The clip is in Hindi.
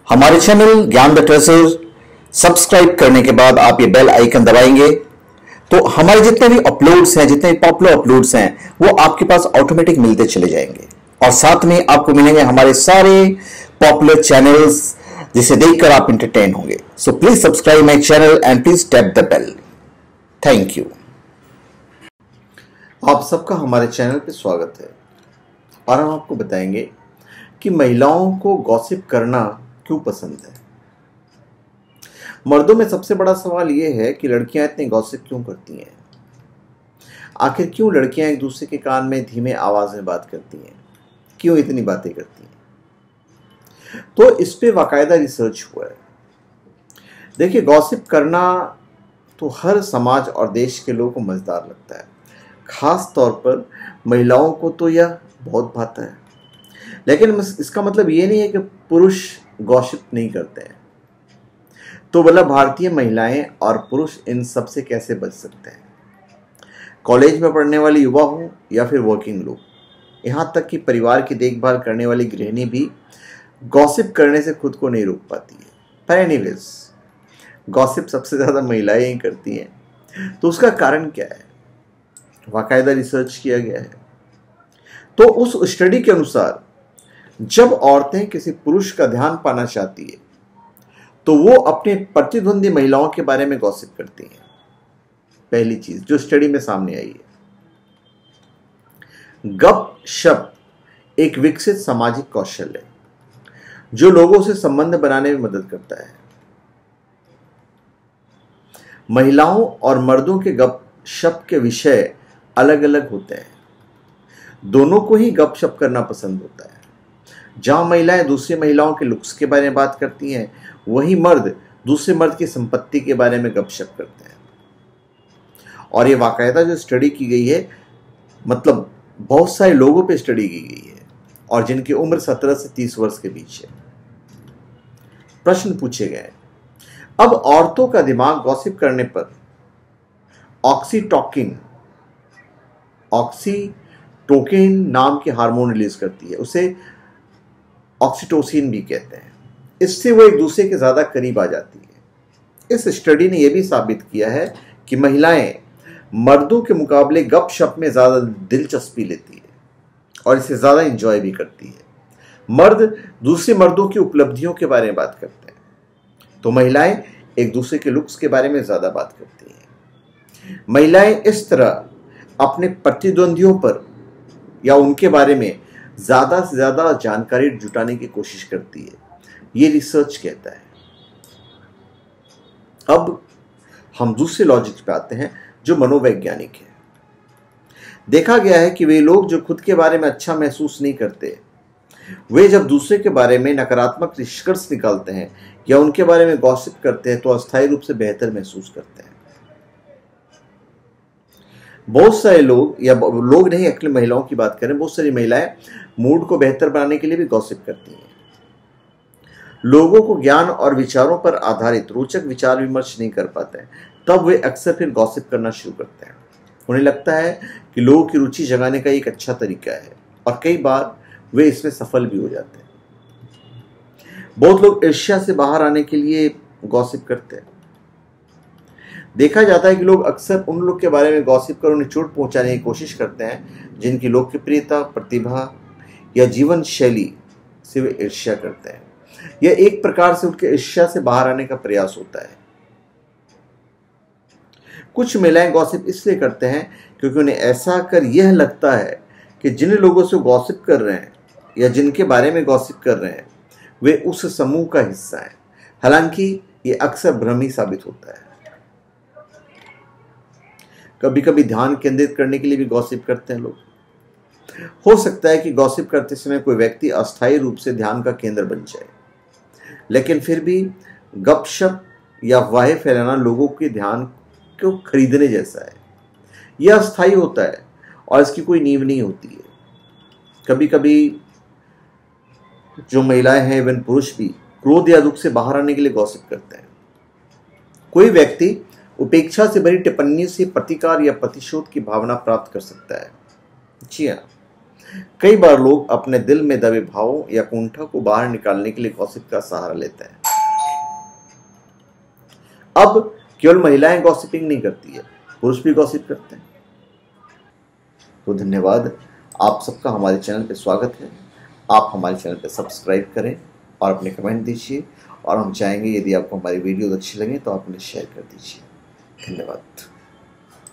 हमारे चैनल ज्ञान द ट्रेजर सब्सक्राइब करने के बाद आप ये बेल आइकन दबाएंगे तो हमारे जितने भी अपलोड्स हैं, जितने भी पॉपुलर अपलोड्स हैं, वो आपके पास ऑटोमेटिक मिलते चले जाएंगे। और साथ में आपको मिलेंगे हमारे सारे पॉपुलर चैनल्स जिसे देखकर आप एंटरटेन होंगे। So please subscribe my channel and please tap the bell. Thank you. आप सबका हमारे चैनल पे स्वागत है और हम आपको बताएंगे कि महिलाओं को गॉसिप करना क्यों पसंद है। मर्दों में सबसे बड़ा सवाल यह है कि लड़कियां इतनी गॉसिप क्यों करती हैं। आखिर क्यों लड़कियां एक दूसरे के कान में धीमे आवाज में बात करती हैं, क्यों इतनी बातें करती हैं। तो इस पे बाकायदा रिसर्च हुआ है। देखिए, गॉसिप करना तो हर समाज और देश के लोगों को मजेदार लगता है, खास तौर पर महिलाओं को तो यह बहुत भाता है। लेकिन इसका मतलब ये नहीं है कि पुरुष गॉसिप नहीं करते हैं। तो मतलब भारतीय महिलाएं और पुरुष इन सब से कैसे बच सकते हैं। कॉलेज में पढ़ने वाले युवा हो या फिर वर्किंग लोग, यहाँ तक कि परिवार की देखभाल करने वाली गृहिणी भी गॉसिप करने से खुद को नहीं रोक पाती है। पर एनीवेज, गॉसिप सबसे ज़्यादा महिलाएं ही करती हैं। तो उसका कारण क्या है? बाकायदा रिसर्च किया गया है। तो उस स्टडी के अनुसार जब औरतें किसी पुरुष का ध्यान पाना चाहती है तो वो अपने प्रतिद्वंदी महिलाओं के बारे में गॉसिप करती हैं। पहली चीज जो स्टडी में सामने आई है, गपशप एक विकसित सामाजिक कौशल है जो लोगों से संबंध बनाने में मदद करता है। महिलाओं और मर्दों के गपशप के विषय अलग अलग होते हैं। दोनों को ही गपशप करना पसंद होता है। जहां महिलाएं दूसरी महिलाओं के लुक्स के बारे में बात करती हैं, वहीं मर्द दूसरे मर्द की संपत्ति के बारे में गपशप करते हैं। और ये बाकायदा जो स्टडी की गई है, मतलब बहुत सारे लोगों पे स्टडी की गई है और जिनकी उम्र 17 से 30 वर्ष के बीच है। प्रश्न पूछे गए, अब औरतों का दिमाग गॉसिप करने पर ऑक्सीटोकिन नाम की हार्मोन रिलीज करती है, उसे ऑक्सीटोसिन भी कहते हैं। इससे वो एक दूसरे के ज्यादा करीब आ जाती है। इस स्टडी ने यह भी साबित किया है कि महिलाएं मर्दों के मुकाबले गपशप में ज्यादा दिलचस्पी लेती है और इसे ज्यादा एंजॉय भी करती है। मर्द दूसरे मर्दों की उपलब्धियों के बारे में बात करते हैं, तो महिलाएं एक दूसरे के लुक्स के बारे में ज्यादा बात करती हैं। महिलाएं इस तरह अपने प्रतिद्वंदियों पर या उनके बारे में ज्यादा से ज्यादा जानकारी जुटाने की कोशिश करती है, ये रिसर्च कहता है। अब हम दूसरे लॉजिक पे आते हैं जो मनोवैज्ञानिक है। देखा गया है कि वे लोग जो खुद के बारे में अच्छा महसूस नहीं करते, वे जब दूसरे के बारे में नकारात्मक निष्कर्ष निकालते हैं या उनके बारे में गॉसिप करते हैं तो अस्थायी रूप से बेहतर महसूस करते हैं। बहुत सारे लोग, या लोग नहीं, एक्चुअली महिलाओं की बात करें, बहुत सारी महिलाएं मूड को बेहतर बनाने के लिए भी गॉसिप करती हैं। लोगों को ज्ञान और विचारों पर आधारित रोचक विचार विमर्श नहीं कर पाते हैं, तब वे अक्सर फिर गॉसिप करना शुरू करते हैं। उन्हें लगता है कि लोगों की रुचि जगाने का एक अच्छा तरीका है और कई बार वे इसमें सफल भी हो जाते हैं। बहुत लोग ईर्ष्या से बाहर आने के लिए गॉसिप करते हैं। देखा जाता है कि लोग अक्सर उन लोग के बारे में गॉसिप कर उन्हें चोट पहुंचाने की कोशिश करते हैं जिनकी लोकप्रियता, प्रतिभा या जीवन शैली से वे ईर्ष्या करते हैं। यह एक प्रकार से उनके ईर्ष्या से बाहर आने का प्रयास होता है। कुछ महिलाएं गॉसिप इसलिए करते हैं क्योंकि उन्हें ऐसा कर यह लगता है कि जिन लोगों से गॉसिप कर रहे हैं या जिनके बारे में गॉसिप कर रहे हैं वे उस समूह का हिस्सा हैं। हालांकि यह अक्सर भ्रमी साबित होता है। कभी कभी ध्यान केंद्रित करने के लिए भी गॉसिप करते हैं लोग। हो सकता है कि गॉसिप करते समय कोई व्यक्ति अस्थायी रूप से ध्यान का केंद्र बन जाए, लेकिन फिर भी गपशप या वाह फैलाना लोगों के ध्यान को खरीदने जैसा है। यह अस्थायी होता है और इसकी कोई नींव नहीं होती है। कभी कभी जो महिलाएं हैं, इवन पुरुष भी, क्रोध या दुख से बाहर आने के लिए गॉसिप करते हैं। कोई व्यक्ति उपेक्षा से भरी टिप्पणी से प्रतिकार या प्रतिशोध की भावना प्राप्त कर सकता है। जी हाँ, कई बार लोग अपने दिल में दबे भावों या कुंठा को बाहर निकालने के लिए गॉसिप का सहारा लेते हैं। अब केवल महिलाएं गॉसिपिंग नहीं करती है, पुरुष भी गॉसिप करते हैं। तो धन्यवाद, आप सबका हमारे चैनल पे स्वागत है। आप हमारे चैनल पे सब्सक्राइब करें और अपने कमेंट दीजिए, और हम चाहेंगे यदि आपको हमारी वीडियो अच्छी लगे तो आप उन्हें शेयर कर दीजिए। धन्यवाद।